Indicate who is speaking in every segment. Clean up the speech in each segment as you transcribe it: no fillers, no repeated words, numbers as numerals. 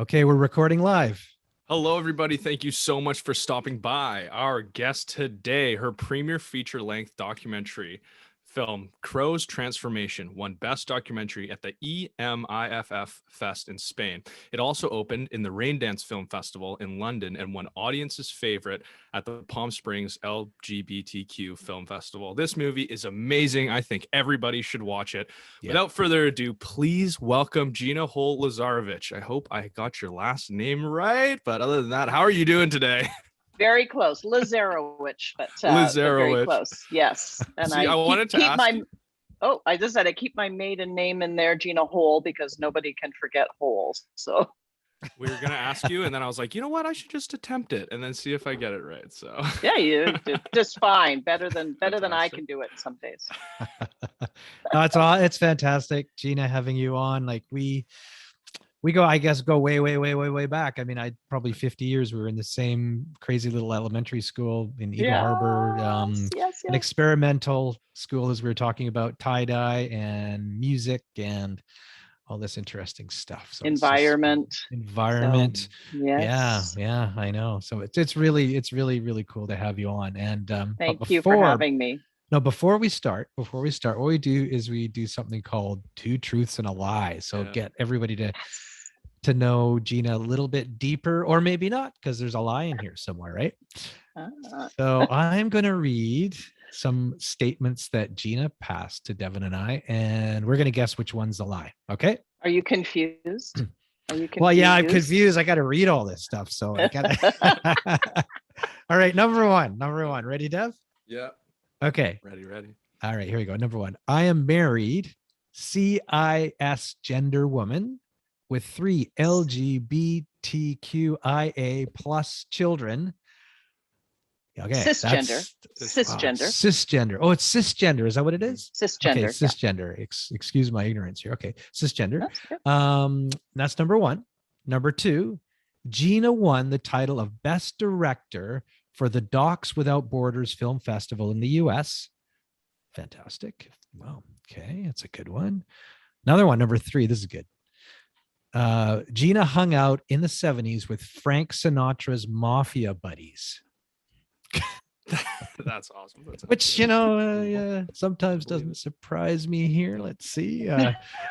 Speaker 1: Okay, we're recording live.
Speaker 2: Hello, everybody. Thank you so much for stopping by. Our guest today, her premiere feature-length documentary film, KROW'S Transformation, won Best Documentary at the EMIFF Fest in Spain. It also opened in the Raindance Film Festival in London and won audience's favorite at the Palm Springs LGBTQ Film Festival. This movie is amazing. I think everybody should watch it. Yep. Without further ado, please welcome Gina Hole Lazarowich. I hope I got your last name right, but other than that, how are you doing today?
Speaker 3: Very close, Lazarowich, but very close. Yes, and
Speaker 2: See, I wanted to ask you.
Speaker 3: Oh, I just said I keep my maiden name in there, Gina Hole, because nobody can forget holes. So
Speaker 2: we were gonna ask you, and then I was like, you know what? I should just attempt it and then see if I get it right. So
Speaker 3: yeah, you did just fine. Better than I can do it some days.
Speaker 1: No, it's fantastic, Gina, having you on. Like we go, I guess, go way back. I mean, probably 50 years. We were in the same crazy little elementary school in Eagle Harbor, an experimental school, as we were talking about, tie-dye and music and all this interesting stuff. So environment.
Speaker 3: So, yes.
Speaker 1: Yeah, I know. So it's really cool to have you on. And
Speaker 3: thank you for having me.
Speaker 1: No, before we start, what we do is we do something called Two Truths and a Lie. So get everybody to know Gina a little bit deeper, or maybe not, because there's a lie in here somewhere, right? So I'm going to read some statements that Gina passed to Devin and I, and we're going to guess which one's a lie. Okay?
Speaker 3: Are you confused?
Speaker 1: Well, yeah, I'm confused. I got to read all this stuff. So I got All right, number one. Ready, Dev?
Speaker 2: Yeah.
Speaker 1: Okay.
Speaker 2: Ready.
Speaker 1: All right, here we go. Number one. I am married, CIS gender woman with 3 LGBTQIA plus children. Okay.
Speaker 3: Cisgender.
Speaker 1: Cisgender. Oh, it's cisgender. Is that what it is?
Speaker 3: Cisgender.
Speaker 1: Okay, cisgender. Yeah. Excuse my ignorance here. Okay, cisgender. That's number one. Number two, Gina won the title of Best Director for the Docs Without Borders Film Festival in the US. Fantastic. Wow. Okay, that's a good one. Another one, number three. This is good. Gina hung out in the 70s with Frank Sinatra's mafia buddies.
Speaker 2: That's awesome.
Speaker 1: Which, sometimes doesn't surprise me here. Let's see.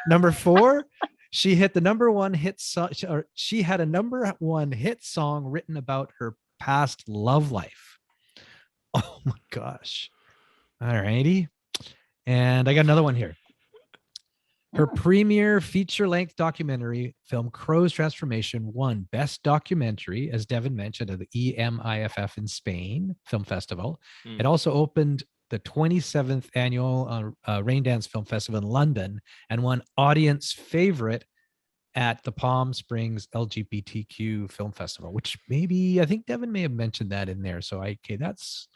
Speaker 1: Number four, she hit the number one hit song, or she had a number one hit song written about her past love life. Oh my gosh. All righty. And I got another one here. Her premiere feature-length documentary film, KROW'S Transformation, won Best Documentary, as Devin mentioned, at the EMIFF in Spain Film Festival. It also opened the 27th Annual Raindance Film Festival in London and won audience favorite at the Palm Springs LGBTQ Film Festival, which I think Devin may have mentioned that in there. So that's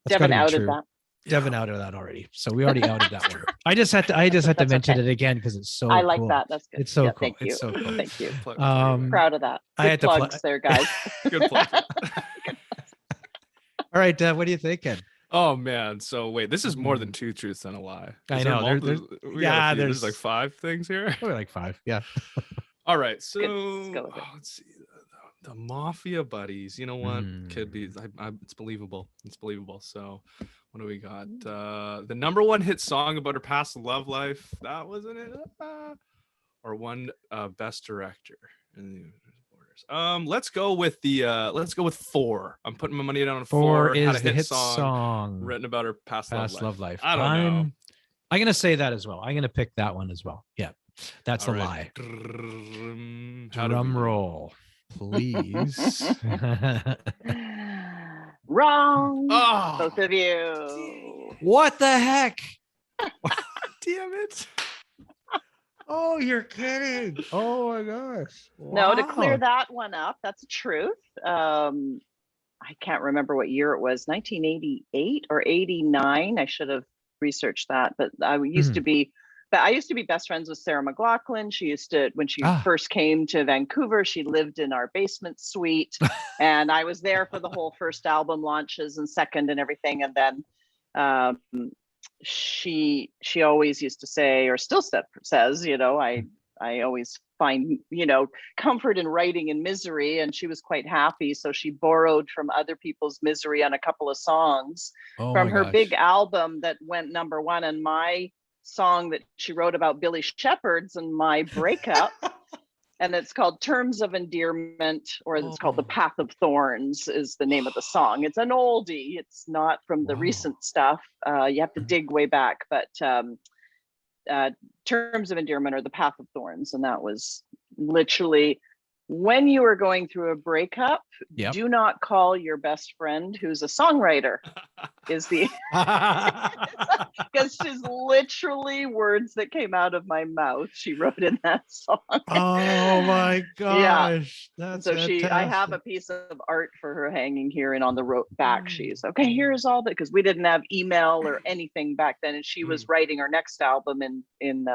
Speaker 3: Devin outed that.
Speaker 1: Devin outed that already. So we already outed that one. I just had to mention it again because it's so
Speaker 3: I like
Speaker 1: cool.
Speaker 3: that. That's good.
Speaker 1: It's so cool.
Speaker 3: Thank you.
Speaker 1: It's so cool.
Speaker 3: Thank you. Proud of that. Good plugs there, guys.
Speaker 2: Good plug.
Speaker 1: All right, Dev, what are you thinking?
Speaker 2: Oh man. So wait, this is more than two truths and a lie.
Speaker 1: I know.
Speaker 2: There's like 5 things here.
Speaker 1: Probably like 5. Yeah.
Speaker 2: All right. So
Speaker 3: let's
Speaker 2: see. The mafia buddies, you know what? Could be. It's believable. So what do we got? The number one hit song about her past love life. That wasn't it. Or one best director in the borders. Let's go with 4. I'm putting my money down on 4.
Speaker 1: Is
Speaker 2: had a
Speaker 1: the hit song
Speaker 2: written about her past love life.
Speaker 1: I don't know. I'm gonna say that as well. I'm gonna pick that one as well. Yeah, that's a lie. Drum roll, please.
Speaker 3: Wrong. Both of you.
Speaker 1: What the heck?
Speaker 2: Damn it.
Speaker 1: Oh, you're kidding. Oh my gosh.
Speaker 3: Wow. No, to clear that one up, that's the truth. I can't remember what year it was, 1988 or 89. I should have researched that, but I used to be best friends with Sarah McLachlan. She used to, when she first came to Vancouver, she lived in our basement suite and I was there for the whole first album launches and second and everything. And then she always used to say, or still says, I always find, comfort in writing in misery, and she was quite happy. So she borrowed from other people's misery on a couple of songs from her big album that went #1, and my song that she wrote about Billy Shepherd's and my breakup. And it's called Terms of Endearment, or it's called The Path of Thorns is the name of the song. It's an oldie. It's not from the recent stuff. You have to dig way back, but Terms of Endearment or The Path of Thorns. And that was literally, when you are going through a breakup, do not call your best friend who's a songwriter, is the, because she's literally words that came out of my mouth. She wrote in that song.
Speaker 1: Oh my gosh. That's
Speaker 3: so
Speaker 1: fantastic.
Speaker 3: I have a piece of art for her hanging here, and on the back, she's okay, here's all that, because we didn't have email or anything back then. And she was writing her next album in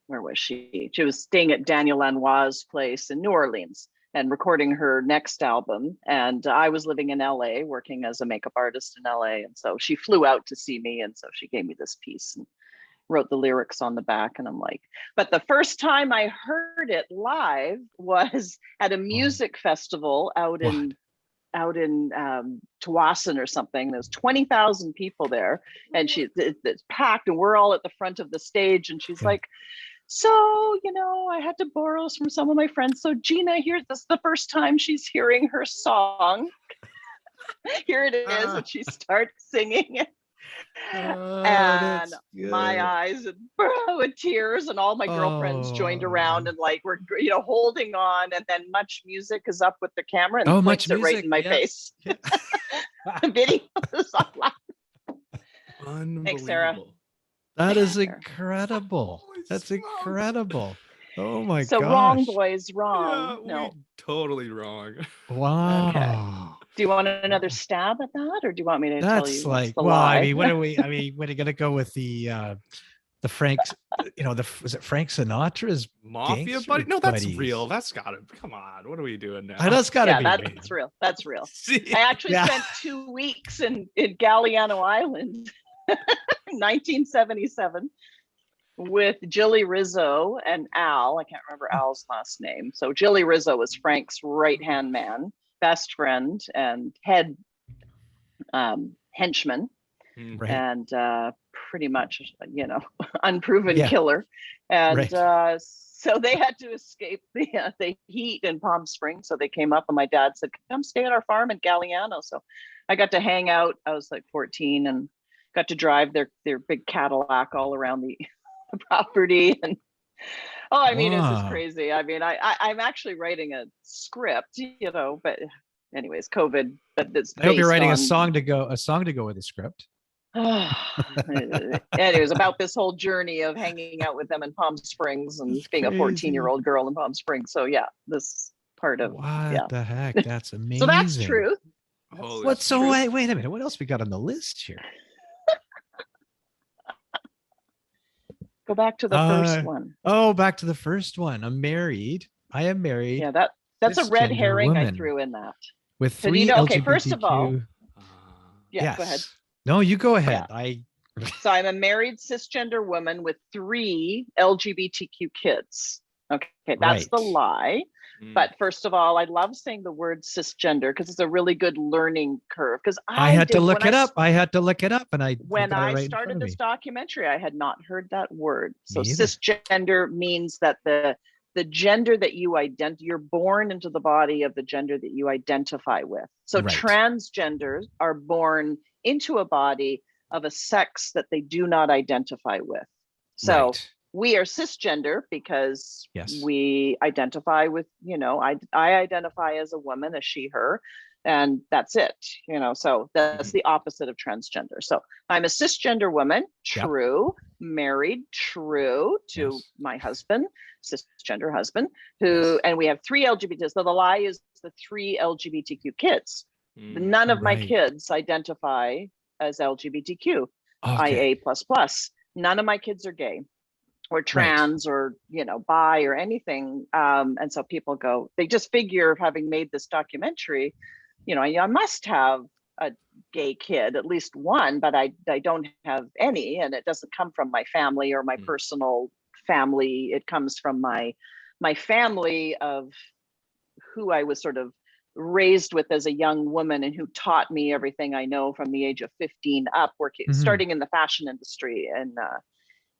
Speaker 3: where was she? She was staying at Daniel Lanois' place in New Orleans and recording her next album. And I was living in LA, working as a makeup artist in LA. And so she flew out to see me. And so she gave me this piece and wrote the lyrics on the back. And I'm like, but the first time I heard it live was at a music festival out in Tawasin or something. There's 20,000 people there, and it's packed, and we're all at the front of the stage. And she's like, so, I had to borrow from some of my friends. So Gina, here, this is the first time she's hearing her song. Here it is. And she starts singing it. And my eyes with tears, and all my girlfriends joined around, and like, we're, holding on. And then Much Music is up with the camera and points it right in my face. The video is online. Thanks, Sarah.
Speaker 1: That is incredible. That's incredible. Oh my gosh.
Speaker 3: So wrong, boys, wrong.
Speaker 2: Yeah, no, totally wrong.
Speaker 1: Wow.
Speaker 3: Okay. Do you want another stab at that, or do you want me to tell you?
Speaker 1: That's like, well, lie? I mean, what are we? I mean, what are you gonna go with the Frank's? Was it Frank Sinatra's
Speaker 2: Mafia buddy? No, that's real. That's gotta. Come on, what are we doing now?
Speaker 1: That's gotta be.
Speaker 3: That's real. That's real. See? I actually spent 2 weeks in Galliano Island. 1977 with Jilly Rizzo and Al. I can't remember Al's last name. So Jilly Rizzo was Frank's right-hand man, best friend, and head henchman, and pretty much, unproven killer. And so they had to escape the heat in Palm Springs. So they came up, and my dad said, come stay at our farm in Galliano. So I got to hang out. I was like 14 and got to drive their big Cadillac all around the property. And it's just crazy. I mean, I'm actually writing a script, but anyways, COVID. But this,
Speaker 1: I hope you're writing a song to go with the script.
Speaker 3: Anyways, about this whole journey of hanging out with them in Palm Springs and being a 14-year-old girl in Palm Springs. So yeah, this part of
Speaker 1: what the heck? That's amazing.
Speaker 3: So that's true.
Speaker 1: Wait a minute. What else we got on the list here?
Speaker 3: Go back to the first one.
Speaker 1: Oh, back to the first one. I am married.
Speaker 3: Yeah, that's a red herring I threw in that.
Speaker 1: With 3 LGBTQ.
Speaker 3: Okay, first of all,
Speaker 1: yes.
Speaker 3: Go ahead.
Speaker 1: No, you go ahead.
Speaker 3: Yeah. So I'm a married cisgender woman with 3 LGBTQ kids. Okay, that's the lie. But first of all, I love saying the word cisgender because it's a really good learning curve. Because I had to look it up. And when I started this documentary, I had not heard that word. So cisgender means that the gender that you're born into the body of the gender that you identify with. So transgenders are born into a body of a sex that they do not identify with. So we are cisgender because we identify with, I identify as a woman, a she, her, and that's it, so that's the opposite of transgender. So I'm a cisgender woman, true, married, true, to my husband, cisgender husband, and we have 3 LGBTs. So the lie is the 3 LGBTQ kids. None of my kids identify as LGBTQ, IA++. None of my kids are gay or trans or bi or anything, and so people go, they just figure, having made this documentary, I must have a gay kid, at least one, but I don't have any, and it doesn't come from my family or my personal family. It comes from my family of who I was sort of raised with as a young woman, and who taught me everything I know from the age of 15 up, working, starting in the fashion industry in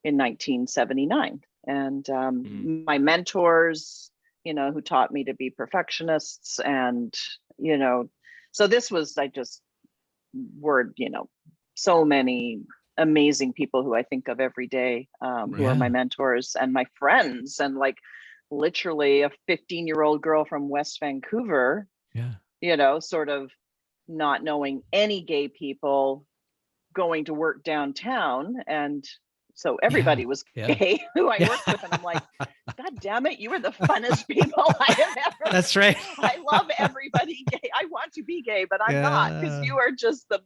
Speaker 3: 1979. And my mentors, you know, who taught me to be perfectionists, and, you know, so this was, you know, so many amazing people who I think of every day, who are my mentors and my friends, and like literally a 15-year-old girl from West Vancouver, you know, sort of not knowing any gay people, going to work downtown, and so everybody was gay who I worked with, and I'm like, God damn it, you are the funnest people I have ever.
Speaker 1: That's right.
Speaker 3: I love everybody gay. I want to be gay, but I'm not, because you are just the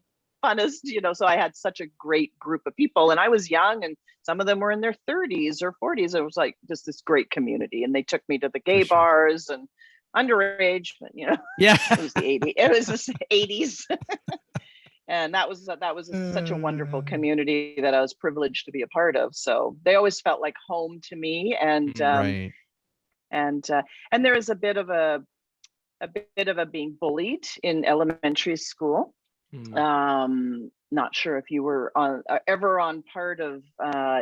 Speaker 3: funnest, you know. So I had such a great group of people, and I was young, and some of them were in their 30s or 40s. It was like just this great community, and they took me to the gay bars and underage, but, you know, it was the 80s. It was the 80s. And that was such a wonderful community that I was privileged to be a part of. So they always felt like home to me. And and there was a bit of a being bullied in elementary school. Not sure if you were ever on part of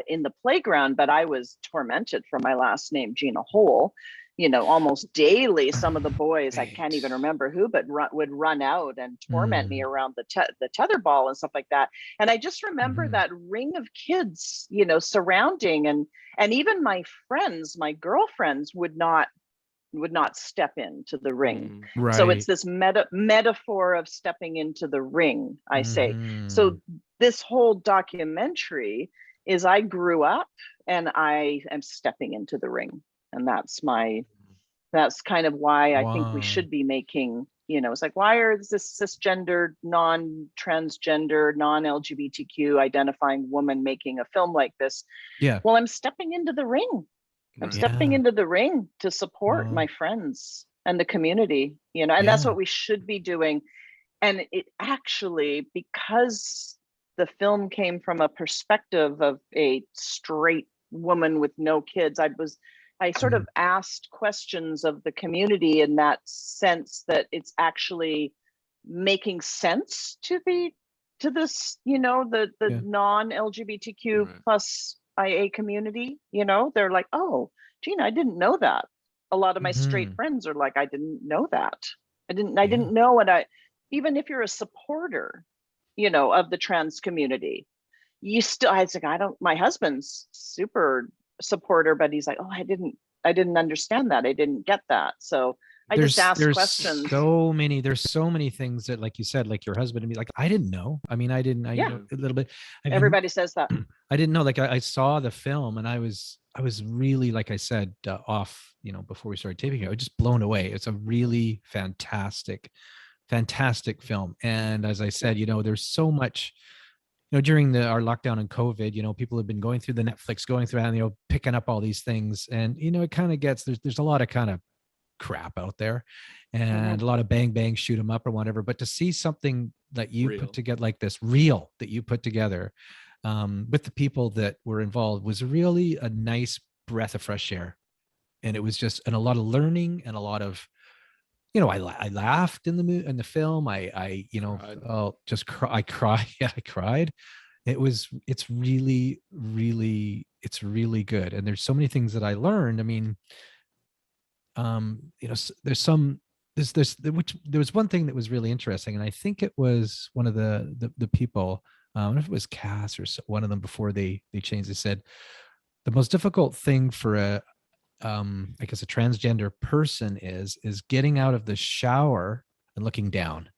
Speaker 3: in the playground, but I was tormented for my last name, Gina Hole. You know, almost daily, some of the boys, I can't even remember who, but would run out and torment me around the tetherball and stuff like that. And I just remember that ring of kids, you know, surrounding, and even my friends, my girlfriends would not step into the ring. So it's this metaphor of stepping into the ring, I say. So this whole documentary is, I grew up and I am stepping into the ring. And that's kind of why I think we should be making, you know, it's like, why are this cisgender, non-transgender, non-LGBTQ identifying woman making a film like this? Well, I'm stepping into the ring. I'm stepping into the ring to support my friends and the community, you know, and that's what we should be doing. And it actually, because the film came from a perspective of a straight woman with no kids, I sort of asked questions of the community in that sense, that it's actually making sense to this, you know, the non-LGBTQ plus IA community, you know. They're like, oh, Gina, I didn't know that. A lot of my straight friends are like, I didn't know that. I didn't know. And even if you're a supporter, you know, of the trans community, you still, I was like, my husband's super supporter, but he's like, oh, I didn't understand that. I didn't get that. So I just asked questions.
Speaker 1: There's so many things that, like you said, like your husband and me, like, I didn't know. I mean, you know, a little bit.
Speaker 3: Everybody says that.
Speaker 1: I didn't know. Like I saw the film, and I was really, like I said, off, you know, before we started taping it, I was just blown away. It's a really fantastic film. And as I said, you know, there's so much, you know, during our lockdown and COVID, you know, people have been going through the Netflix, going through and, you know, picking up all these things, and, you know, it kind of gets, there's a lot of kind of crap out there, and a lot of bang shoot them up or whatever. But to see something that you put together, like this real that you put together with the people that were involved, was really a nice breath of fresh air. And it was just, and a lot of learning, and a lot of, you know, I laughed in the film. I you know, I cried. Yeah, I cried. It's really good. And there's so many things that I learned. I mean, you know, there was one thing that was really interesting, and I think it was one of the people, I don't know if it was Cass or one of them, before they changed, they said the most difficult thing for I guess a transgender person is getting out of the shower and looking down.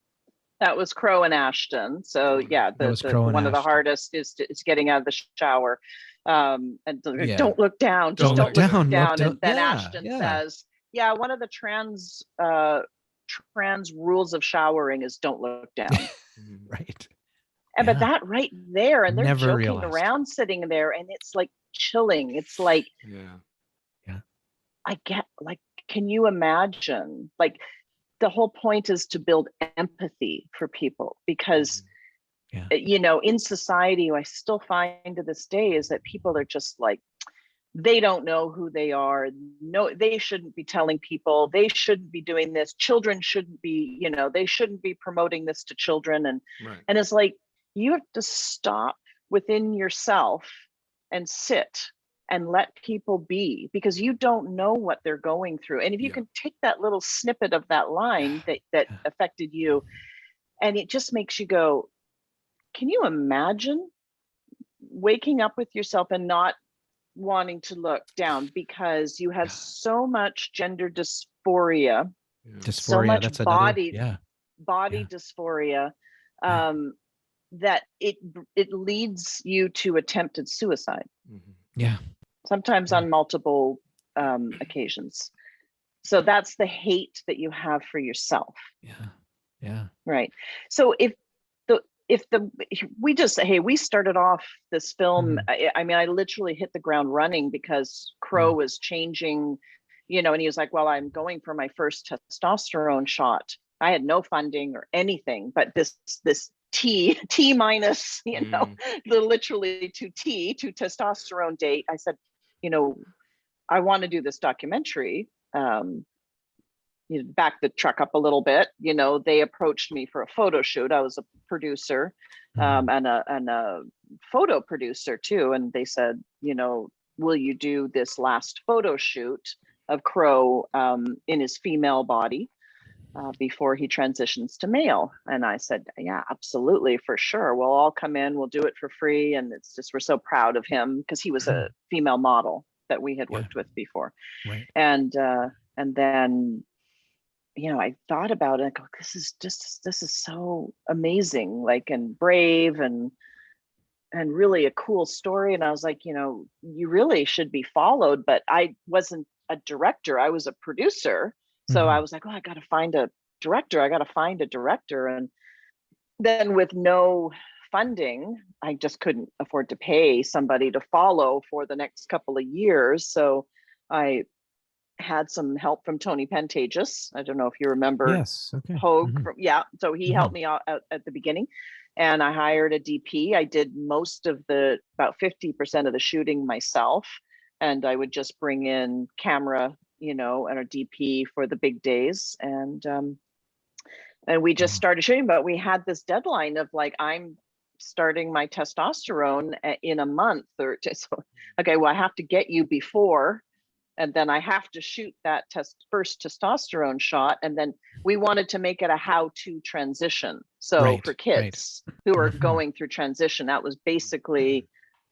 Speaker 3: That was Crow and Ashton. So yeah, one of the hardest is getting out of the shower. And don't look down, just don't look down. And then Ashton says, yeah, one of the trans rules of showering is don't look down.
Speaker 1: Right.
Speaker 3: And but that right there, and they're
Speaker 1: Never
Speaker 3: joking
Speaker 1: realized.
Speaker 3: around sitting there, and it's like chilling. It's like, I get, like, can you imagine? Like, the whole point is to build empathy for people, because you know, in society, I still find to this day is that people are just like, they don't know who they are. No, they shouldn't be telling people, they shouldn't be doing this. Children shouldn't be, they shouldn't be promoting this to children. And it's like, you have to stop within yourself and sit and let people be, because you don't know what they're going through. And if you can take that little snippet of that line that affected you, and it just makes you go, can you imagine waking up with yourself and not wanting to look down because you have so much gender dysphoria, so much
Speaker 1: that's
Speaker 3: body
Speaker 1: another,
Speaker 3: dysphoria, that it leads you to attempted suicide. Sometimes on multiple occasions. So that's the hate that you have for yourself. Right. So if we just say, hey, we started off this film, I mean, I literally hit the ground running because Crow was changing, and he was like, well, I'm going for my first testosterone shot. I had no funding or anything, but this T minus, the literally to testosterone date. I said, I want to do this documentary. Back the truck up a little bit, they approached me for a photo shoot. I was a producer and a photo producer too. And they said, will you do this last photo shoot of Crow in his female body before he transitions to male? And I said, yeah, absolutely, for sure. We'll all come in, we'll do it for free. And it's just, we're so proud of him because he was a female model that we had worked with before. And then, I thought about it. I go, this is so amazing, and brave and really a cool story. And I was like, you really should be followed. But I wasn't a director. I was a producer. So I was like, oh, I got to find a director. And then with no funding, I just couldn't afford to pay somebody to follow for the next couple of years. So I had some help from Tony Pantages. I don't know if you remember Hogue. So he helped me out at the beginning, and I hired a DP. I did most of about 50% of the shooting myself, and I would just bring in camera, and a DP for the big days. And we just started shooting, but we had this deadline of I'm starting my testosterone in a month or two. So, okay, well, I have to get you before, and then I have to shoot that first testosterone shot. And then we wanted to make it a how-to transition. So for kids who are going through transition, that was basically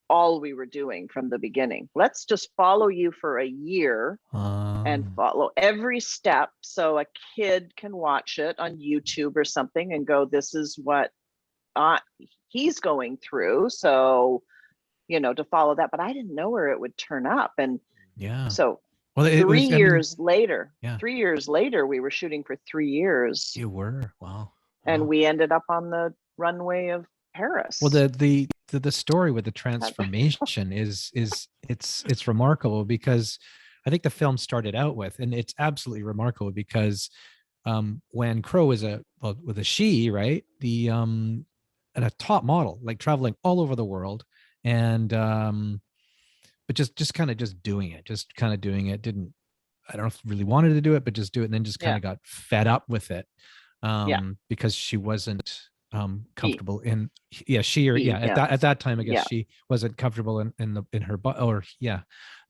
Speaker 3: all we were doing from the beginning. Let's just follow you for a year and follow every step. So a kid can watch it on YouTube or something and go, this is what he's going through. So, to follow that, but I didn't know where it would turn up. And so 3 years later, we were shooting for 3 years.
Speaker 1: You were, wow.
Speaker 3: And we ended up on the runway of Paris.
Speaker 1: Well, the story with the transformation is it's remarkable, because I think the film started out with, and it's absolutely remarkable because when Crow was with a she, right, and a top model, traveling all over the world, and but just kind of doing it, didn't, I don't know if really wanted to do it, but just do it, and then just kind of got fed up with it because she wasn't comfortable in at that time, I guess she wasn't comfortable in her butt, or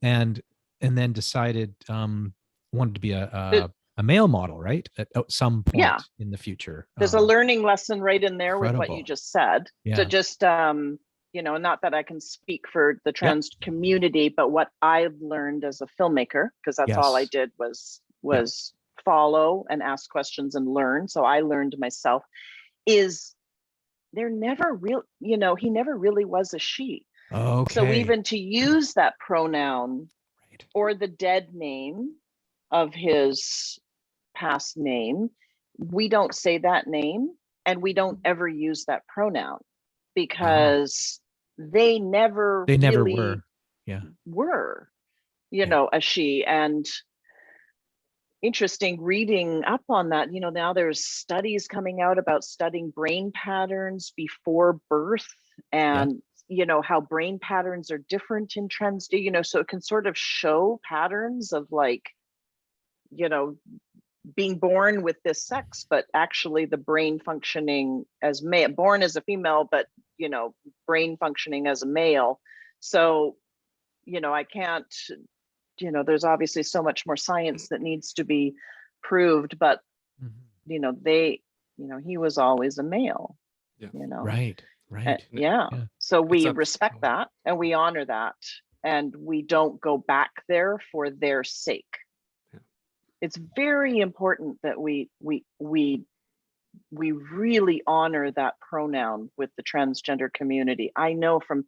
Speaker 1: and then decided wanted to be a male model, right, at some point in the future.
Speaker 3: There's a learning lesson right in there with what you just said. So just not that I can speak for the trans community, but what I've learned as a filmmaker, because that's all I did was follow and ask questions and learn. So I learned myself, is they're never real, he never really was a she. So even to use that pronoun or the dead name of his past name, we don't say that name, and we don't ever use that pronoun, because they never were a she. And interesting reading up on that, now there's studies coming out about studying brain patterns before birth, and you know, how brain patterns are different in transgender, you know, so it can sort of show patterns of like, you know, being born with this sex, but actually the brain functioning as male, born as a female, but, you know, brain functioning as a male. So, you know, I can't, you know, there's obviously so much more science that needs to be proved, but, you know, you know, he was always a male, you know.
Speaker 1: Right.
Speaker 3: Yeah.
Speaker 1: Yeah.
Speaker 3: So we respect that and we honor that, and we don't go back there for their sake. It's very important that we really honor that pronoun with the transgender community. I know from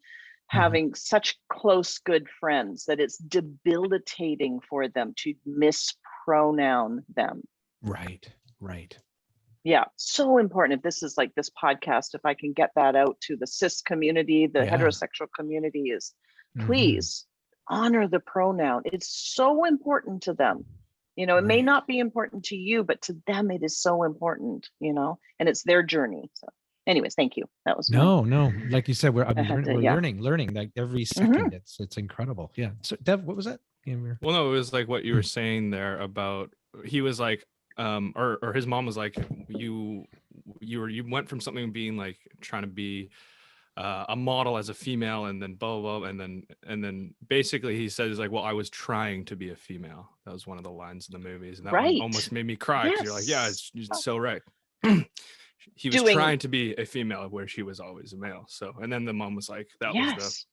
Speaker 3: having such close, good friends that it's debilitating for them to mispronoun them.
Speaker 1: Right.
Speaker 3: Yeah, so important. If this is like this podcast, if I can get that out to the cis community, the heterosexual community, is please honor the pronoun. It's so important to them. You know, it may not be important to you, but to them it is so important, you know, and it's their journey. So anyways, thank you. That was
Speaker 1: no, like you said, we're learning like every second. It's incredible. Yeah. So Dev, what was that?
Speaker 2: Well, no, it was like what you were saying there about, he was like, or his mom was like, you went from something being like trying to be a model as a female, and then blah, blah, blah, and then basically he says like, well, I was trying to be a female. That was one of the lines in the movies, and that one almost made me cry, because you're like, yeah, it's so right. He was trying to be a female where she was always a male. So, and then the mom was like, that was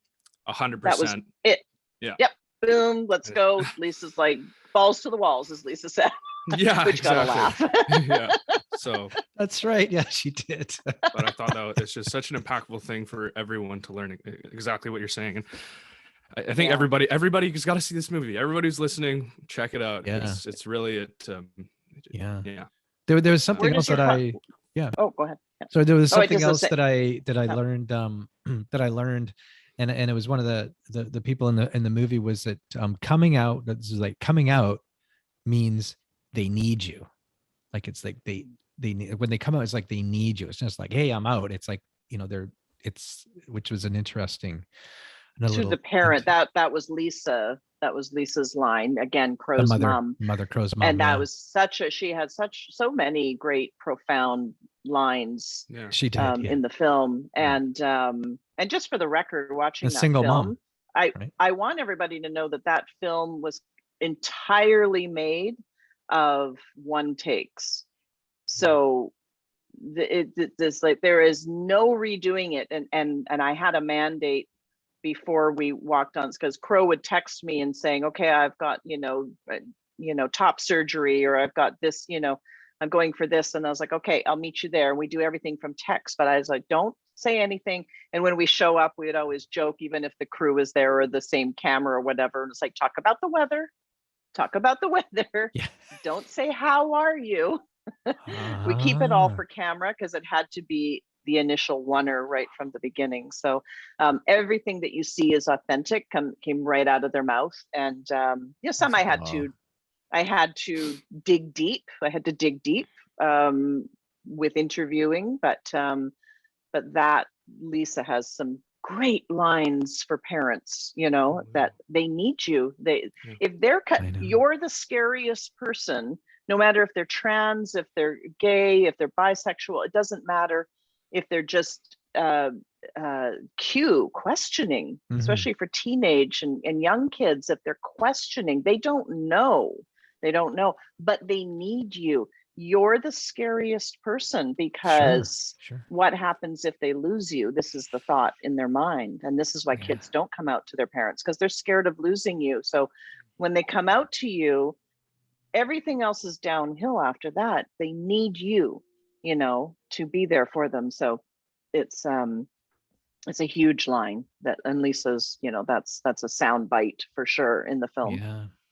Speaker 2: the 100%.
Speaker 3: That was it.
Speaker 2: Yeah.
Speaker 3: Yep. Boom. Let's go. Lisa's like, balls to the walls, as Lisa said.
Speaker 2: Yeah,
Speaker 3: which
Speaker 2: exactly.
Speaker 3: Gotta laugh.
Speaker 2: Yeah. So
Speaker 1: that's right. Yeah, she did.
Speaker 2: But I thought that it's just such an impactful thing for everyone to learn exactly what you're saying. And I think everybody's got to see this movie. Everybody who's listening, check it out.
Speaker 1: Yeah.
Speaker 2: It's really it.
Speaker 1: Yeah.
Speaker 2: There
Speaker 1: was something else that
Speaker 3: Oh, go ahead. Yeah.
Speaker 1: So there was something else that I learned that I learned, and it was one of the people in the movie was that coming out. This is like coming out means they need you. Like it's like they need, when they come out, it's like they need you. It's just like, hey, I'm out. It's like, you know, which was an interesting.
Speaker 3: To the parent, that was Lisa. That was Lisa's line again. Crow's mom.
Speaker 1: Mother Crow's mom.
Speaker 3: And that was she had so many great, profound lines.
Speaker 1: Yeah, she did
Speaker 3: in the film. And just for the record, watching that
Speaker 1: single
Speaker 3: film,
Speaker 1: mom.
Speaker 3: I want everybody to know that film was entirely made of one takes. So this like there is no redoing it. And I had a mandate before we walked on, because Crow would text me and saying, okay, I've got, you know, top surgery, or I've got this, you know, I'm going for this. And I was like, okay, I'll meet you there. And we do everything from text, but I was like, don't say anything. And when we show up, we would always joke, even if the crew is there or the same camera or whatever. And it's like, talk about the weather. Yeah. Don't say, how are you? We keep it all for camera because it had to be the initial oneer right from the beginning. So everything that you see is authentic, came right out of their mouth. And some I had to dig deep. With interviewing, but that Lisa has some great lines for parents, you know, that they need you. If they're you're the scariest person, no matter if they're trans, if they're gay, if they're bisexual, it doesn't matter if they're just questioning, especially for teenage and young kids. If they're questioning, they don't know, but they need you. You're the scariest person, because what happens if they lose you? This is the thought in their mind. And this is why kids don't come out to their parents, because they're scared of losing you. So when they come out to you, everything else is downhill after that. They need you, you know, to be there for them. So it's a huge line and Lisa's, you know, that's a sound bite for sure in the film.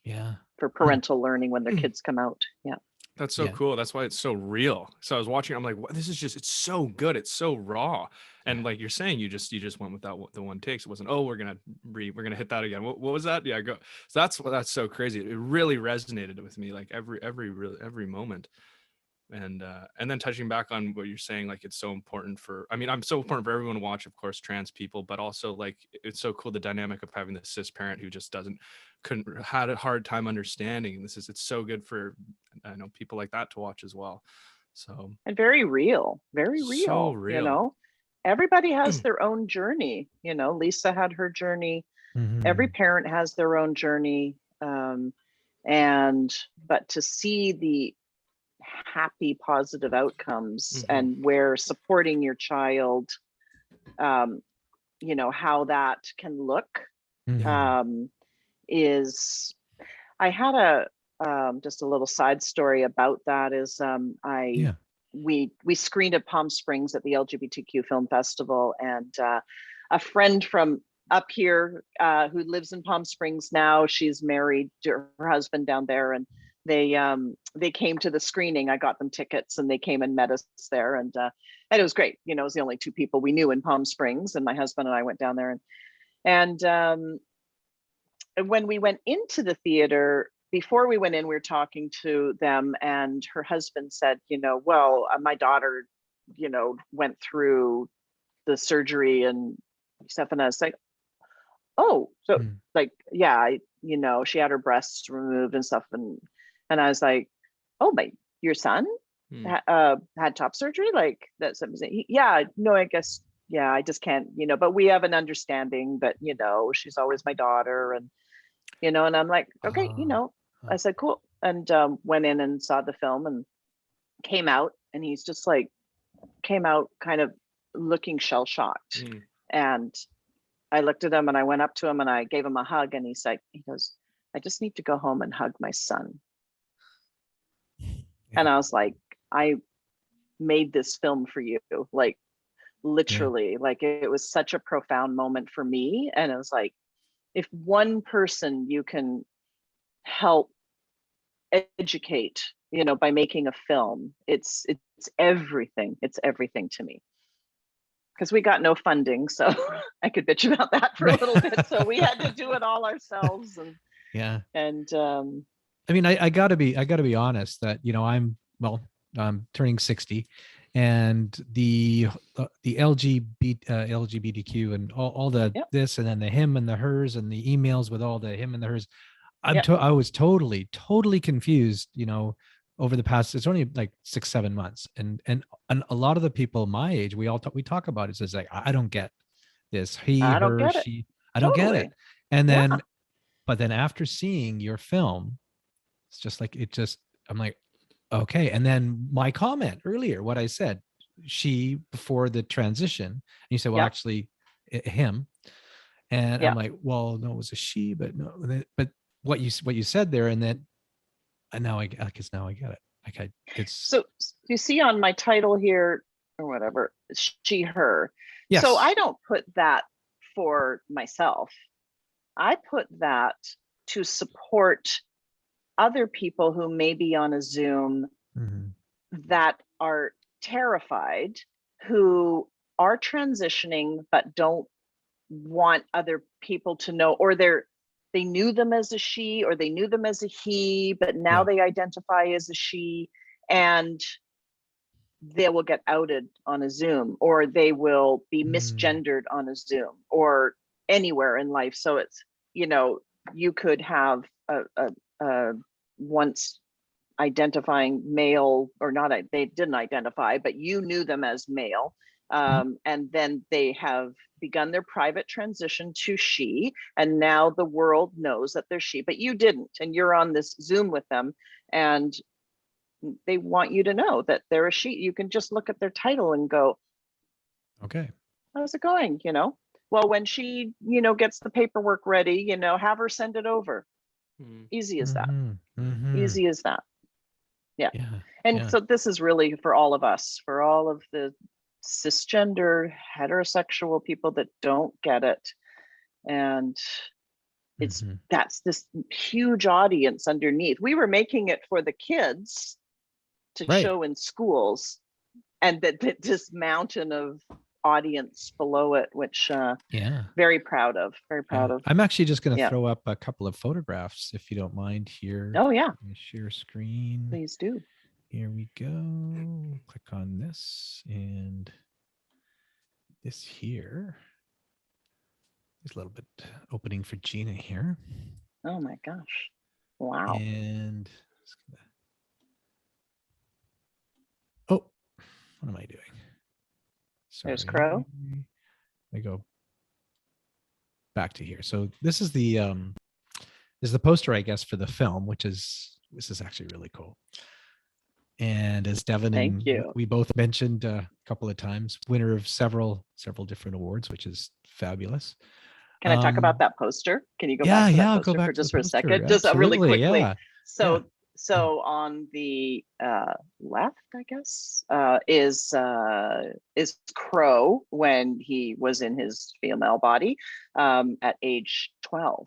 Speaker 1: Yeah.
Speaker 3: For parental learning when their kids come out. Yeah.
Speaker 2: That's so cool. That's why it's so real. So I was watching, I'm like, what? This is just, it's so good. It's so raw. And like you're saying, you just went with the one takes. It wasn't, oh, we're going to hit that again. What was that? Yeah, go. So that's so crazy. It really resonated with me. Like every moment. And then touching back on what you're saying, like it's so important for, I mean, I'm so important for everyone to watch, of course, trans people, but also like it's so cool the dynamic of having the cis parent who just had a hard time understanding. And it's so good for, I know, people like that to watch as well. So,
Speaker 3: and very real,
Speaker 2: so
Speaker 3: you
Speaker 2: real.
Speaker 3: know. Everybody has their own journey, you know. Lisa had her journey. Every parent has their own journey. But to see the happy, positive outcomes and where supporting your child, you know, how that can look, is, I had just a little side story about that is, we screened at Palm Springs at the LGBTQ Film Festival, and a friend from up here who lives in Palm Springs now, she's married to her husband down there, and they came to the screening. I got them tickets and they came and met us there, and it was great. You know, it was the only two people we knew in Palm Springs, and my husband and I went down there, and when we went into the theater, before we went in, we were talking to them, and her husband said, you know, well, my daughter, you know, went through the surgery and stuff, and I was like, oh, so like, yeah, you know, she had her breasts removed and stuff, and I was like, oh, your son had top surgery, like that's something. Yeah, no, I guess, yeah, I just can't, you know, but we have an understanding that, you know, she's always my daughter, and you know, and I'm like, okay, you know, I said, cool, and went in and saw the film and came out, and he's just like, came out kind of looking shell-shocked, and I looked at him and I went up to him and I gave him a hug, and he goes, I just need to go home and hug my son. And I was like, I made this film for you, like literally, like it was such a profound moment for me. And it was like, if one person you can help educate, you know, by making a film, it's everything. It's everything to me. Because we got no funding, so I could bitch about that for a little bit. So we had to do it all ourselves. And
Speaker 1: I mean, I gotta be honest that, you know, I'm turning 60, and the LGBTQ and all the this, and then the him and the hers, and the emails with all the him and the hers. I was totally confused, you know, over the past, it's only like 6-7 months, and a lot of the people my age, we talk about it, it's like, I don't get this, he, her, she, I don't get it. And then but then after seeing your film, it's just like, I'm like, okay. And then my comment earlier, what I said, she, before the transition, and you said, well, actually him, and I'm like, well, no, it was a she, but no, but what you said there, and then, and now I guess now I get it. Okay, it's
Speaker 3: so you see on my title here or whatever, she, her.
Speaker 1: Yes.
Speaker 3: So I don't put that for myself. I put that to support other people who may be on a Zoom that are terrified, who are transitioning but don't want other people to know, or they knew them as a she, or they knew them as a he, but now they identify as a she, and they will get outed on a Zoom, or they will be misgendered on a Zoom, or anywhere in life. So it's, you know, you could have a once identifying male, or not, they didn't identify, but you knew them as male. And then they have begun their private transition to she, and now the world knows that they're she, but you didn't, and you're on this Zoom with them, and they want you to know that they're a she. You can just look at their title and go,
Speaker 1: okay,
Speaker 3: how's it going? You know, well, when she, you know, gets the paperwork ready, you know, have her send it over. Easy as that. Easy as that. And so this is really for all of us, for all of the cisgender heterosexual people that don't get it, and that's this huge audience underneath. We were making it for the kids to show in schools, and that this mountain of audience below it, which very proud of.
Speaker 1: I'm actually just going to throw up a couple of photographs, if you don't mind, here.
Speaker 3: Oh yeah,
Speaker 1: share screen,
Speaker 3: please do.
Speaker 1: Here we go. Click on this and this here. There's a little bit opening for Gina here.
Speaker 3: Oh my gosh. Wow.
Speaker 1: And oh, what am I doing? Sorry.
Speaker 3: There's Crow.
Speaker 1: I go back to here. So this is the poster, I guess, for the film, this is actually really cool. And as Devin
Speaker 3: Thank you.
Speaker 1: we both mentioned a couple of times, winner of several different awards, which is fabulous.
Speaker 3: Can I talk about that poster? Can you go
Speaker 1: back
Speaker 3: to that
Speaker 1: I'll
Speaker 3: poster
Speaker 1: go back
Speaker 3: for just
Speaker 1: to the
Speaker 3: for a
Speaker 1: poster.
Speaker 3: second? Just really
Speaker 1: Absolutely,
Speaker 3: quickly.
Speaker 1: yeah.
Speaker 3: So on the left, I guess, is Crow when he was in his female body at age 12.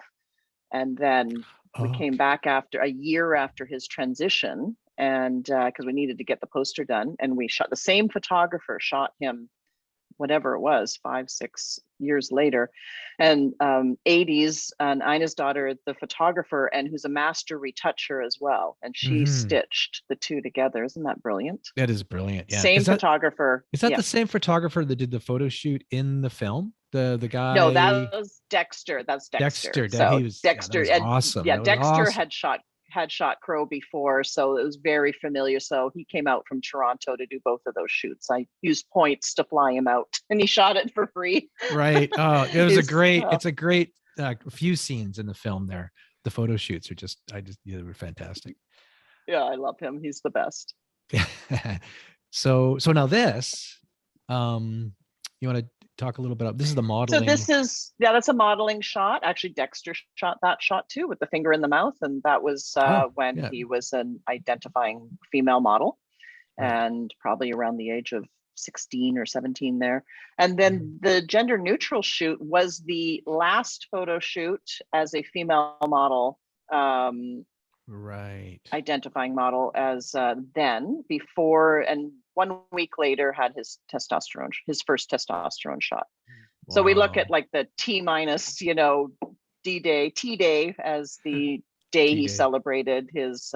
Speaker 3: And then we came back after a year after his transition, and because we needed to get the poster done, and we shot, the same photographer shot him, whatever it was, 5-6 years later. And 80s, and Ina's daughter, the photographer, and who's a master retoucher as well, and she stitched the two together. Isn't that brilliant?
Speaker 1: That is brilliant. Yeah.
Speaker 3: Same photographer.
Speaker 1: Is that the same photographer that did the photo shoot in the film? The guy?
Speaker 3: No, that was Dexter. That's Dexter.
Speaker 1: So he was
Speaker 3: Dexter.
Speaker 1: Yeah, that was awesome.
Speaker 3: Yeah,
Speaker 1: was
Speaker 3: Dexter
Speaker 1: awesome.
Speaker 3: had shot Crow before, so it was very familiar. So he came out from Toronto to do both of those shoots. I used points to fly him out, and he shot it for free.
Speaker 1: Right. Oh, it was it's a great few scenes in the film there. The photo shoots are they were fantastic.
Speaker 3: Yeah, I love him. He's the best.
Speaker 1: So now this, you want to talk a little bit about, this is the modeling.
Speaker 3: So that's a modeling shot. Actually, Dexter shot that shot too, with the finger in the mouth, and that was when he was an identifying female model, and probably around the age of 16 or 17 there. And then the gender neutral shoot was the last photo shoot as a female model, identifying model, as then, before, and 1 week later had his first testosterone shot. Wow. So we look at like the T-, D-Day, T-Day as the day he celebrated his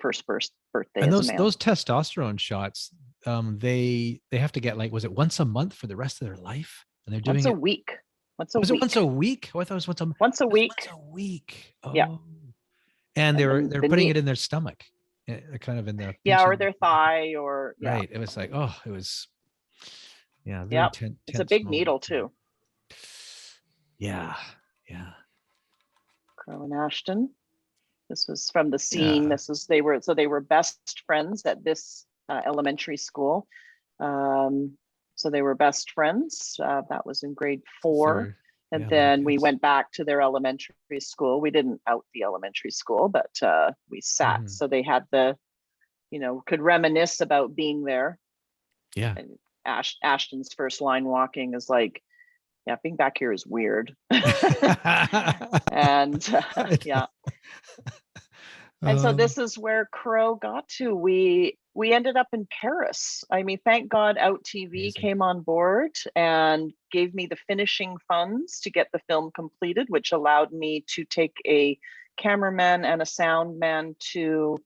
Speaker 3: first birthday.
Speaker 1: And those testosterone shots, they have to get, like, was it once a month for the rest of their life? And they're doing
Speaker 3: once a week.
Speaker 1: Was it once a week? Oh, I thought it was once a week.
Speaker 3: Once a week.
Speaker 1: Once a week. Oh.
Speaker 3: Yeah.
Speaker 1: And they're putting it in their stomach, kind of in the
Speaker 3: or their thigh, or
Speaker 1: right. It was like, it was
Speaker 3: it's a big needle too.
Speaker 1: Yeah.
Speaker 3: Crow and Ashton. This was from the scene. They were best friends at this elementary school. So they were best friends. That was in grade 4. And then we went back to their elementary school. We didn't out the elementary school, but we sat. So they had could reminisce about being there. Yeah. And Ashton's first line walking is like, yeah, being back here is weird. And And so this is where Crow got to. We ended up in Paris. I mean, thank God Out TV came on board and gave me the finishing funds to get the film completed, which allowed me to take a cameraman and a sound man to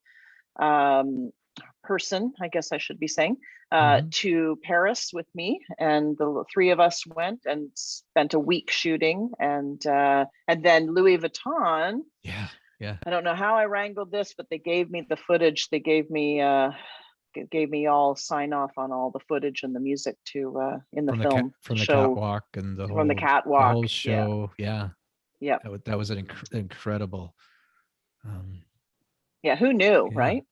Speaker 3: person, I guess I should be saying, to Paris with me. And the 3 of us went and spent a week shooting. And then Louis Vuitton. Yeah. I don't know how I wrangled this, but they gave me the footage. They gave me all sign off on all the footage and the music to in the film
Speaker 1: from the catwalk and the whole show. Yeah. That was an incredible.
Speaker 3: Who knew, right?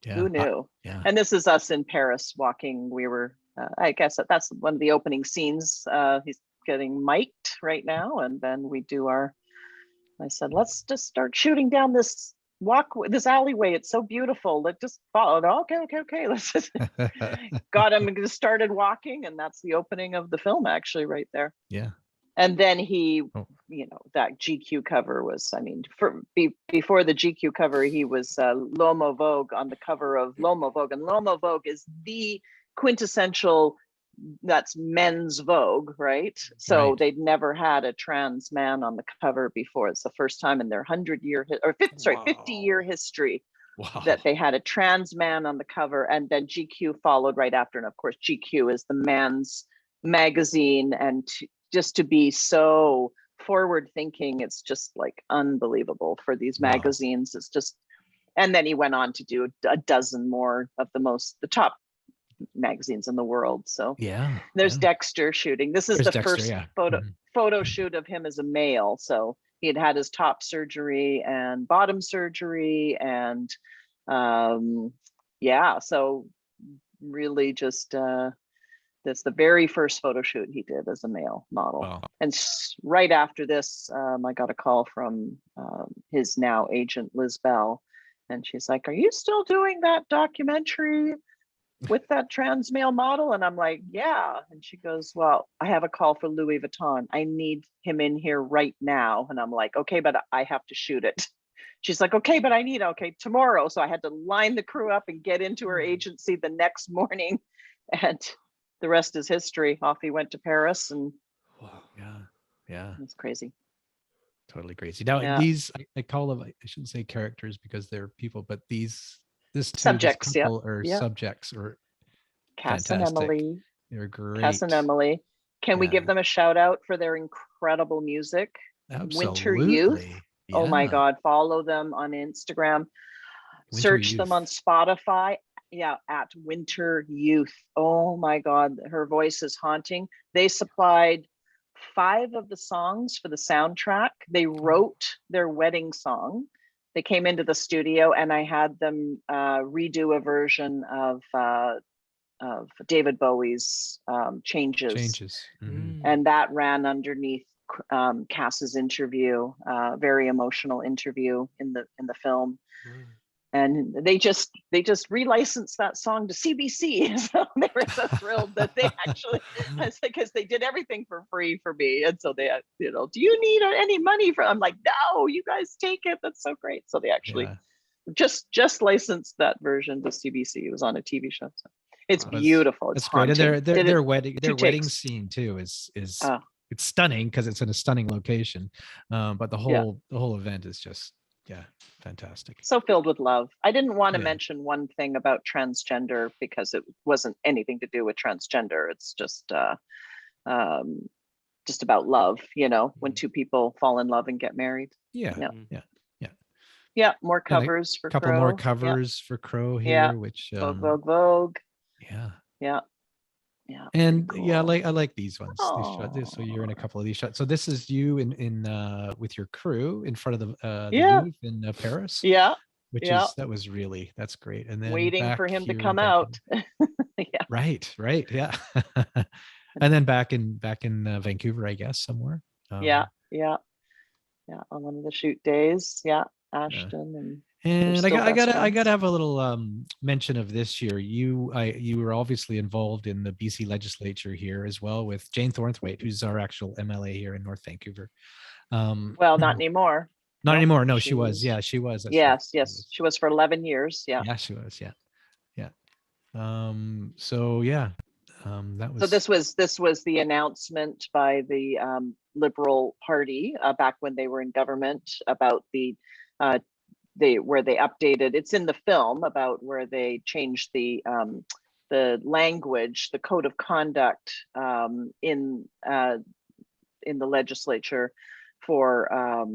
Speaker 1: Yeah.
Speaker 3: Who knew? And this is us in Paris walking. We were, I guess that's one of the opening scenes. He's getting mic'd right now, and then we do I said, let's just start shooting down this this alleyway. It's so beautiful. Let's just follow it. Okay. Let's just got him and started walking, and that's the opening of the film, actually, right there. Yeah. And then he, that GQ cover was, before the GQ cover, he was L'Homme Vogue, on the cover of L'Homme Vogue, and L'Homme Vogue is the quintessential. That's men's Vogue, right? So they'd never had a trans man on the cover before. It's the first time in their 50-year history.
Speaker 2: Wow.
Speaker 3: that they had a trans man on the cover, and then GQ followed right after. And of course, GQ is the man's magazine, and just to be so forward thinking, it's just like unbelievable for these
Speaker 2: Wow.
Speaker 3: magazines. It's just, and then he went on to do a dozen more of the top magazines in the world. So
Speaker 1: Yeah.
Speaker 3: there's
Speaker 1: yeah.
Speaker 3: Dexter shooting. This is
Speaker 1: There's
Speaker 3: the
Speaker 1: Dexter,
Speaker 3: first
Speaker 1: yeah.
Speaker 3: photo shoot of him as a male. So he had had his top surgery and bottom surgery, and yeah, so really just that's the very first photo shoot he did as a male model.
Speaker 2: Wow.
Speaker 3: And right after this, I got a call from his now agent, Liz Bell, and she's like, "Are you still doing that documentary with that trans male model?" And I'm like, "Yeah." And she goes, "Well, I have a call for Louis Vuitton. I need him in here right now." And I'm like, "Okay, but I have to shoot it." She's like, "Okay, but I need, okay, tomorrow." So I had to line the crew up and get into her agency the next morning. And the rest is history. Off he went to Paris, and
Speaker 2: Wow.
Speaker 1: Yeah.
Speaker 3: it's crazy.
Speaker 1: Totally crazy. Now
Speaker 3: Yeah.
Speaker 1: these, I call them, I shouldn't say characters because they're people, but this
Speaker 3: Subjects, yeah.
Speaker 1: couple are
Speaker 3: Yeah.
Speaker 1: subjects or
Speaker 3: Cass and
Speaker 1: fantastic.
Speaker 3: Emily.
Speaker 1: They're great.
Speaker 3: Cass and Emily. Can we
Speaker 1: Yeah.
Speaker 3: give them a shout out for their incredible music? Winter Youth.
Speaker 1: Absolutely.
Speaker 3: Oh my
Speaker 1: Yeah.
Speaker 3: God. Follow them on Instagram.
Speaker 1: Winter
Speaker 3: Search them on
Speaker 1: Youth.
Speaker 3: Spotify. Yeah, at Winter Youth. Oh my God. Her voice is haunting. They supplied 5 of the songs for the soundtrack. They wrote their wedding song. They came into the studio, and I had them redo a version of David Bowie's Changes.
Speaker 1: Mhm.
Speaker 3: And that ran underneath Cass's interview, very emotional interview in the film. And they just relicensed that song to CBC. So they were so thrilled that they actually, because they did everything for free for me. And so they, do you need any money from? I'm like, no, you guys take it. That's so great. So they actually just licensed that version to CBC. It was on a TV show. So it's beautiful. It's
Speaker 1: great.
Speaker 3: haunting.
Speaker 1: And their wedding scene too is it's stunning because it's in a stunning location. But the whole event is just fantastic.
Speaker 3: So filled with love. I didn't want to mention one thing about transgender because it wasn't anything to do with transgender. It's just about love, when two people fall in love and get married. Yeah, more covers for
Speaker 1: couple
Speaker 3: Crow.
Speaker 1: more covers for Crow here, which
Speaker 3: Vogue. Yeah.
Speaker 1: And
Speaker 3: cool.
Speaker 1: I like these ones. These shots. So you're in a couple of these shots. So this is you in with your crew in front of the Louvre in Paris.
Speaker 3: Yeah.
Speaker 1: That was really, that's great. And then
Speaker 3: waiting for him to come out.
Speaker 1: Right. Yeah. And then back in Vancouver, I guess, somewhere.
Speaker 3: Yeah. On one of the shoot days. Yeah. Ashton
Speaker 1: and I gotta have a little mention of this year. You were obviously involved in the BC legislature here as well with Jane Thornthwaite, who's our actual MLA here in North Vancouver.
Speaker 3: Well, not anymore.
Speaker 1: Not anymore. No, she was. Yeah, she was.
Speaker 3: Yes. She was for 11 years. Yeah.
Speaker 1: Yeah, she was. Yeah. So yeah. That was.
Speaker 3: So this was the announcement by the Liberal Party back when they were in government about where they updated. It's in the film about where they changed the language, the code of conduct in the legislature for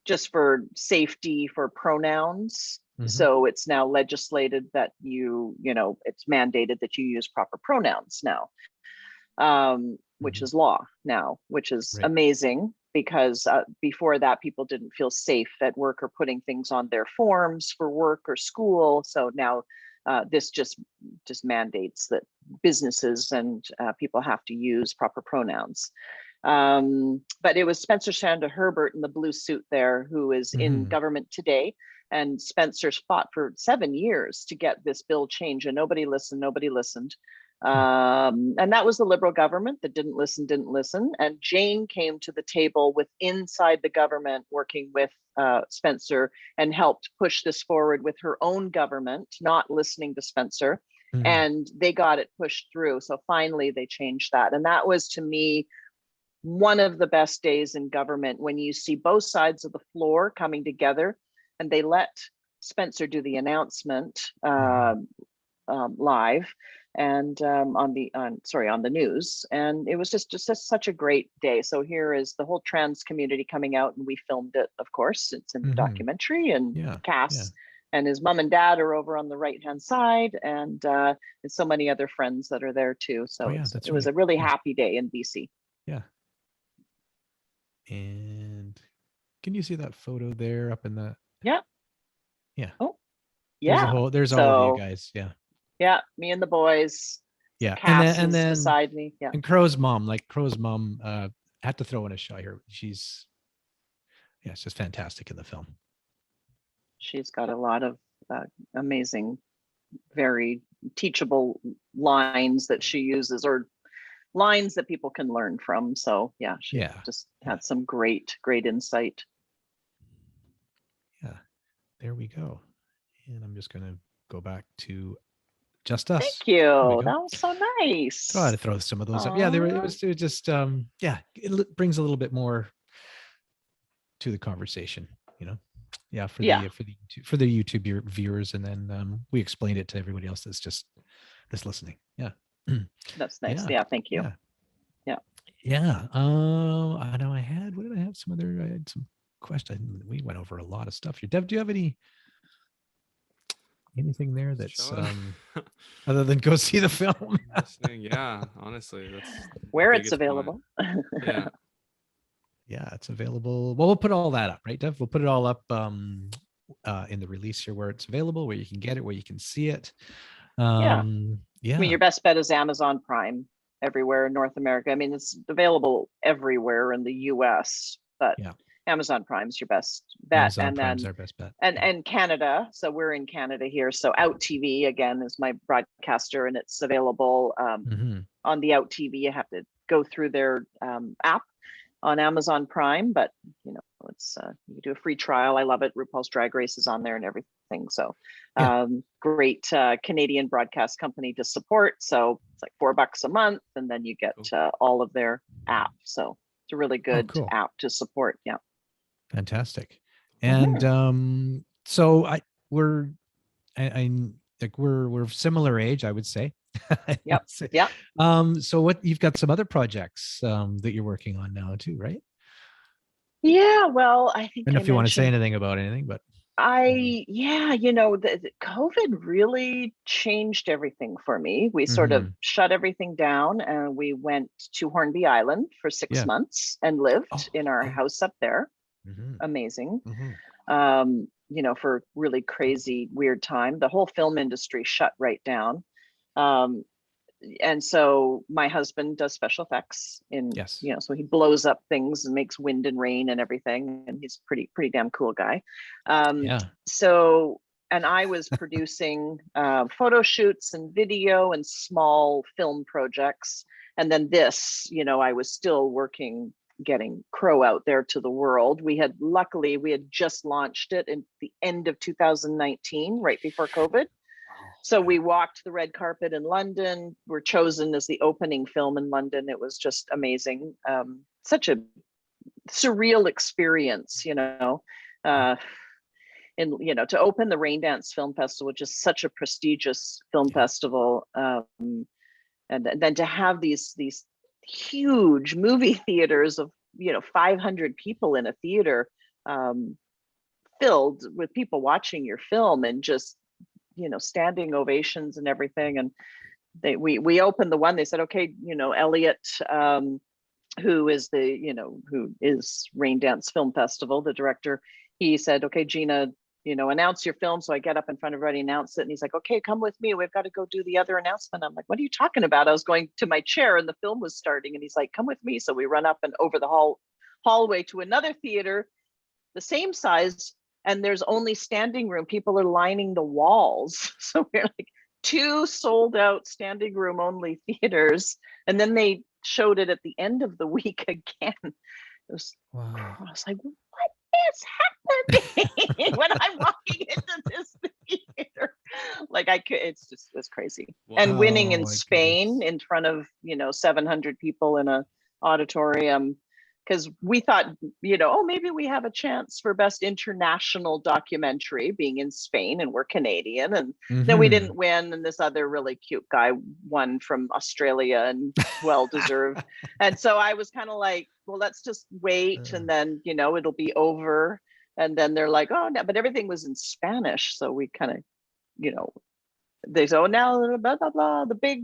Speaker 3: just for safety for pronouns. Mm-hmm. So it's now legislated that it's mandated that you use proper pronouns now, which is law now, which is amazing because before that, people didn't feel safe at work or putting things on their forms for work or school. So now this just mandates that businesses and people have to use proper pronouns. But it was Spencer Shanda Herbert in the blue suit there, who is in government today. And Spencer's fought for 7 years to get this bill changed, and nobody listened. And that was the Liberal government that didn't listen. And Jane came to the table with inside the government, working with Spencer, and helped push this forward with her own government, not listening to Spencer. And they got it pushed through. So finally they changed that. And that was, to me, one of the best days in government, when you see both sides of the floor coming together and they let Spencer do the announcement live, and on the news, and it was just such a great day. So here is the whole trans community coming out, and we filmed it, of course. It's in the documentary, and Cass and his mom and dad are over on the right hand side, and so many other friends that are there too. So it was a really happy day in BC.
Speaker 1: Yeah. And can you see that photo there up in the?
Speaker 3: Yeah.
Speaker 1: Yeah.
Speaker 3: Oh, yeah.
Speaker 1: There's all of you guys. Yeah.
Speaker 3: Yeah, me and the boys.
Speaker 1: Yeah,
Speaker 3: Cass
Speaker 1: and then
Speaker 3: beside me. Yeah.
Speaker 1: And Crow's mom had to throw in a shot here. She's just fantastic in the film.
Speaker 3: She's got a lot of amazing, very teachable lines that she uses, or lines that people can learn from. So she just had some great insight.
Speaker 1: Yeah, there we go. And I'm just gonna go back to Just Us.
Speaker 3: Thank you. That was so nice.
Speaker 1: Try to throw some of those up. Yeah, it was just it brings a little bit more to the conversation, for the YouTube viewers, and then we explained it to everybody else that's listening. Yeah.
Speaker 3: That's nice. Yeah, thank you.
Speaker 1: Yeah. I know I had some questions. We went over a lot of stuff here. Dev, do you have anything there that's other than go see the film?
Speaker 2: Yeah, honestly, that's
Speaker 3: where it's available.
Speaker 1: Yeah, it's available. Well, we'll put all that up, right, Dev? We'll put it all up in the release here, where it's available, where you can get it, where you can see it.
Speaker 3: I mean, your best bet is Amazon Prime everywhere in North America. I mean, it's available everywhere in the US, but Amazon Prime's your best bet.
Speaker 1: Amazon Prime's our best bet.
Speaker 3: And Canada. So we're in Canada here. So Out TV again is my broadcaster, and it's available on the Out TV. You have to go through their app on Amazon Prime, but it's you do a free trial. I love it. RuPaul's Drag Race is on there and everything. So great Canadian broadcast company to support. So it's like $4 a month, and then you get all of their app. So it's a really good app to support. Yeah.
Speaker 1: Fantastic. And so we're similar age, I would say.
Speaker 3: Yep.
Speaker 1: So what, you've got some other projects that you're working on now too, right?
Speaker 3: Yeah, well, I think
Speaker 1: I don't know if you want to say anything about anything, but
Speaker 3: the COVID really changed everything for me. We sort of shut everything down, and we went to Hornby Island for 6 months and lived in our house up there. Amazing. For really crazy, weird time. The whole film industry shut right down. And so my husband does special effects so he blows up things and makes wind and rain and everything. And he's pretty damn cool guy. So, and I was producing photo shoots and video and small film projects. And then I was still working, getting Crow out there to the world. We had just launched it in the end of 2019, right before COVID. So we walked the red carpet in London. We're chosen as the opening film in London. It was just amazing. Such a surreal experience, to open the Raindance Film Festival, which is such a prestigious film festival. And then to have these huge movie theaters of 500 people in a theater filled with people watching your film, and just standing ovations and everything. And we opened the one. They said, okay, Elliot, who is Raindance Film Festival, the director, he said, okay, Gina, announce your film. So I get up in front of everybody, announce it, and he's like, okay, come with me, we've got to go do the other announcement. I'm like, what are you talking about? I was going to my chair and the film was starting, and he's like, come with me. So we run up and over the hallway to another theater, the same size, and there's only standing room. People are lining the walls. So we're like 2 sold out standing room only theaters. And then they showed it at the end of the week again. I was like, what is happening when I'm walking into this theater? Like it's crazy. Wow. And winning in Spain in front of, 700 people in a auditorium. because we thought, oh, maybe we have a chance for best international documentary, being in Spain, and we're Canadian. And then we didn't win, and this other really cute guy won from Australia, and well deserved. And so I was kind of like, well, let's just wait, and then it'll be over. And then they're like, oh no, but everything was in Spanish, so we kind of, they say, oh, now blah blah blah, the big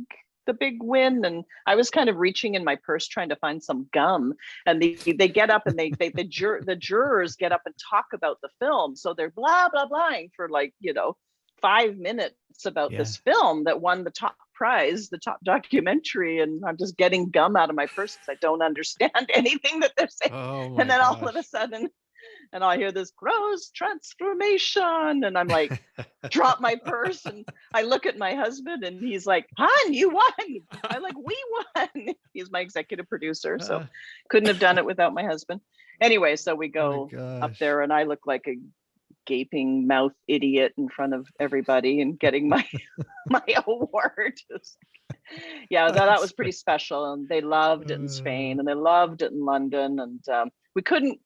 Speaker 3: win. And I was kind of reaching in my purse trying to find some gum, and they get up, and the jurors get up and talk about the film, so they're blah blah blahing for like 5 minutes about this film that won the top prize, the top documentary, and I'm just getting gum out of my purse because I don't understand anything that they're saying. And then all of a sudden, and I hear this KROW'S Transformation, and I'm like, drop my purse, and I look at my husband, and he's like, hon, you won. I'm like, we won. He's my executive producer, so couldn't have done it without my husband. Anyway, so we go up there, and I look like a gaping mouth idiot in front of everybody and getting my award. That was pretty special, and they loved it in Spain, and they loved it in London, and we couldn't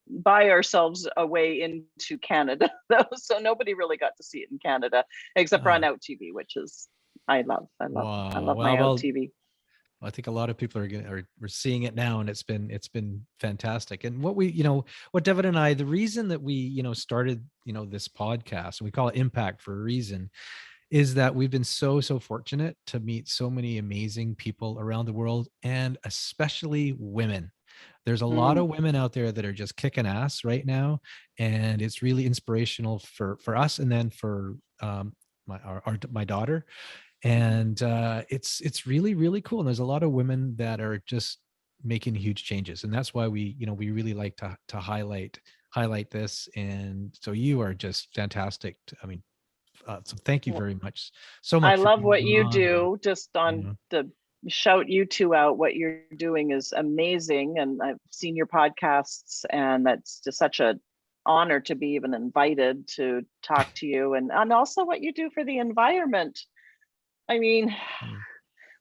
Speaker 3: buy ourselves a way into Canada though, so nobody really got to see it in Canada except for on Out TV, which is I love my Out TV.
Speaker 1: I think a lot of people we're seeing it now, and it's been fantastic. And what Devin and I, the reason that we started this podcast, and we call it Impact for a reason, is that we've been so fortunate to meet so many amazing people around the world, and especially women. There's a lot of women out there that are just kicking ass right now, and it's really inspirational for us, and then for my daughter, and it's really, really cool. And there's a lot of women that are just making huge changes, and that's why we really like to highlight this. And so you are just fantastic. So thank you very much. So much.
Speaker 3: I love what you do. Just on the shout you two out, what you're doing is amazing, and I've seen your podcasts, and that's just such an honor to be even invited to talk to you, and also what you do for the environment. I mean,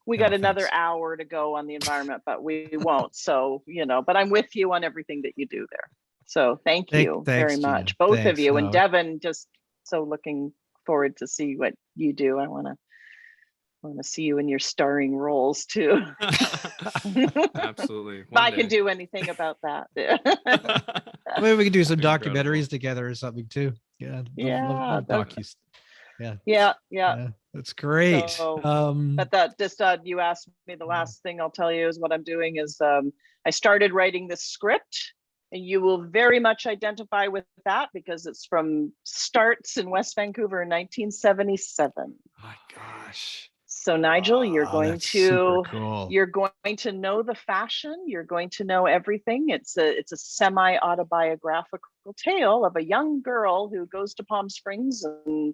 Speaker 3: we got another hour to go on the environment, but we won't. So but I'm with you on everything that you do there. So thank you very much, Gina. Both of you. And Devin, just so looking forward to see what you do. I want to see you in your starring roles too.
Speaker 2: Absolutely.
Speaker 3: If I can do anything about that.
Speaker 1: Maybe we can do some documentaries together or something too. Love docus. Yeah, that's great.
Speaker 3: So, but that just you asked me, the last thing I'll tell you is what I'm doing is I started writing this script, and you will very much identify with that because it's from starts in West Vancouver in 1977.
Speaker 1: My gosh.
Speaker 3: So Nigel, you're going
Speaker 1: cool.
Speaker 3: You're going to know the fashion. You're going to know everything. It's a semi-autobiographical tale of a young girl who goes to Palm Springs, and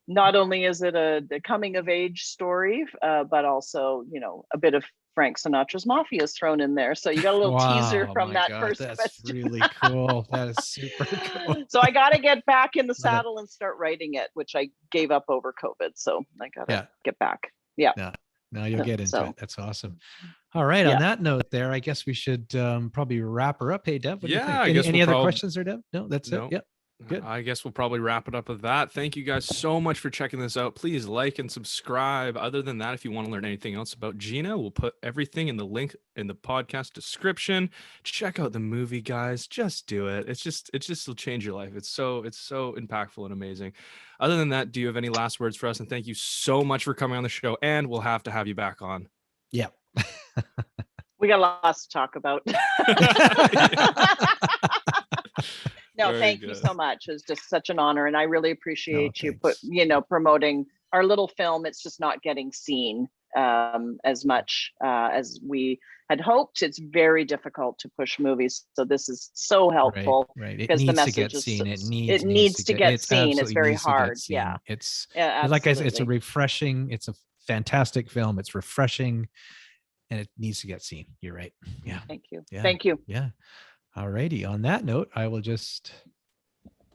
Speaker 3: not only is it a coming of age story, but also a bit of Frank Sinatra's Mafia is thrown in there. So you got a little teaser from that first
Speaker 1: That's
Speaker 3: question.
Speaker 1: really cool. That is super cool.
Speaker 3: So I got to get back in the saddle and start writing it, which I gave up over COVID. So I got to get back. Yeah.
Speaker 1: Now you'll get into it. That's awesome. All right. On that note there, I guess we should probably wrap her up. Hey, Dev, what do you think? Any other questions there, Dev? No, that's it. Yep. Good.
Speaker 2: I guess we'll probably wrap it up with that. Thank you guys so much for checking this out. Please like and subscribe. Other than that, if you want to learn anything else about Gina, we'll put everything in the link in the podcast description. Check out the movie, guys. Just do it. It's just will change your life. It's so impactful and amazing. Other than that, do you have any last words for us? And thank you so much for coming on the show. And we'll have to have you back on.
Speaker 1: Yeah.
Speaker 3: We got lots to talk about. No, thank you so much. It's just such an honor, and I really appreciate you promoting our little film. It's just not getting seen as much as we had hoped. It's very difficult to push movies, so this is so helpful.
Speaker 1: Right. It needs to get seen. It needs to get
Speaker 3: seen. It's very hard. Yeah.
Speaker 1: It's like I said, it's a refreshing. It's a fantastic film. It's refreshing, and it needs to get seen. You're right. Yeah.
Speaker 3: Thank you.
Speaker 1: Yeah.
Speaker 3: Thank you.
Speaker 1: Yeah. All righty. On that note, I will just